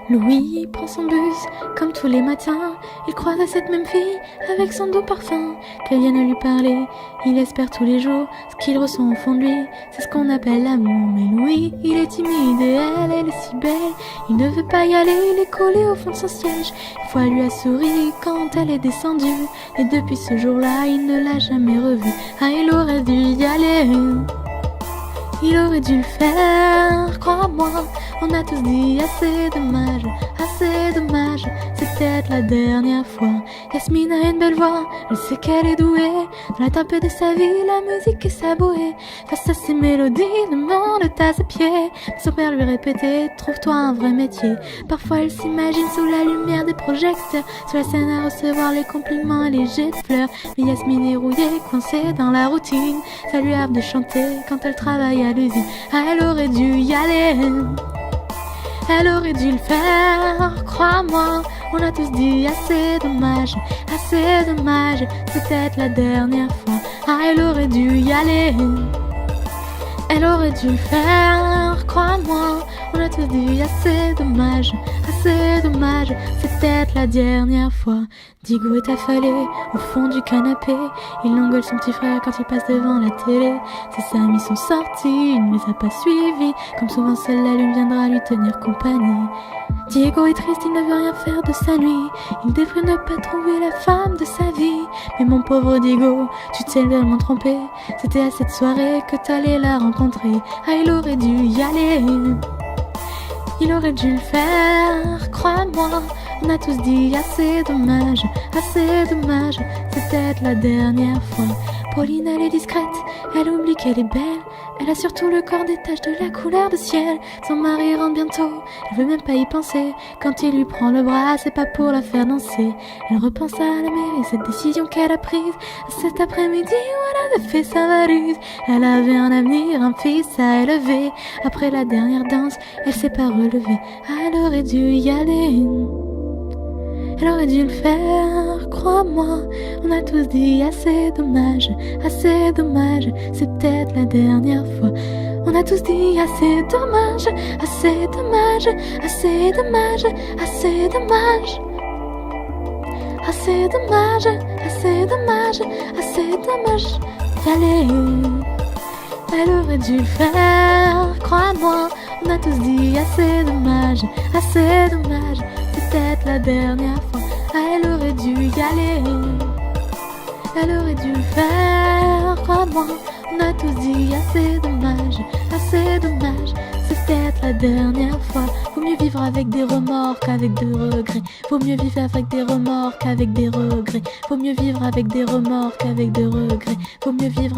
Louis prend son bus, comme tous les matins. Il croise cette même fille, avec son doux parfum. Qu'elle vienne lui parler, il espère tous les jours ce qu'il ressent au fond de lui. C'est ce qu'on appelle l'amour. Mais Louis, il est timide et elle est si belle. Il ne veut pas y aller, il est collé au fond de son siège. Une fois lui a souri quand elle est descendue. Et depuis ce jour-là, il ne l'a jamais revue. Ah, il aurait dû y aller. Il aurait dû le faire, crois-moi. On a tous dit assez dommage, c'est peut-être la dernière fois. Yasmine a une belle voix, elle sait qu'elle est douée. Dans la tempête de sa vie, la musique est sa bouée. Face à ses mélodies, le monde est à ses pieds. Son père lui répétait, trouve-toi un vrai métier. Parfois elle s'imagine sous la lumière des projecteurs, sur la scène à recevoir les compliments et les jets de fleurs. Mais Yasmine est rouillée, coincée dans la routine. Ça lui arrive de chanter quand elle travaille à l'usine. Ah, elle aurait dû y aller. Elle aurait dû le faire, crois-moi. On a tous dit assez dommage, c'est peut-être la dernière fois. Ah, elle aurait dû y aller. Elle aurait dû le faire, crois-moi. On a tous dit assez dommage, c'est peut-être la dernière fois. Digo est affalé au fond du canapé. Il engueule son petit frère quand il passe devant la télé. Ses amis sont sortis, il ne les a pas suivis. Comme souvent seule la lune viendra lui tenir compagnie. Diego est triste, il ne veut rien faire de sa nuit. Il devrait ne pas trouver la femme de sa vie. Mais mon pauvre Diego, tu t'es vraiment trompé. C'était à cette soirée que t'allais la rencontrer. Ah, il aurait dû y aller. Il aurait dû le faire, crois-moi. On a tous dit assez dommage, c'est peut-être la dernière fois. Pauline, elle est discrète, elle oublie qu'elle est belle. Elle a surtout le corps des taches de la couleur de ciel. Son mari rentre bientôt, elle veut même pas y penser. Quand il lui prend le bras, c'est pas pour la faire danser. Elle repense à la mairie, cette décision qu'elle a prise. Cet après-midi où elle avait fait sa valise. Elle avait un avenir, un fils à élever. Après la dernière danse, elle s'est pas relevée. Elle aurait dû y aller. Elle aurait dû le faire, crois-moi. On a tous dit assez dommage, c'est peut-être la dernière fois. On a tous dit assez dommage, assez dommage, assez dommage. Y aller. Elle aurait dû le faire, crois-moi. On a tous dit assez dommage, c'est peut-être la dernière fois. Ah, elle aurait dû y aller. Elle aurait dû le faire, crois-moi. On a tous dit assez dommage, c'est peut-être la dernière fois. Vaut mieux vivre avec des remords qu'avec de regrets. Vaut mieux vivre avec des remords qu'avec des regrets. Vaut mieux vivre avec des remords qu'avec de regrets. Vaut mieux vivre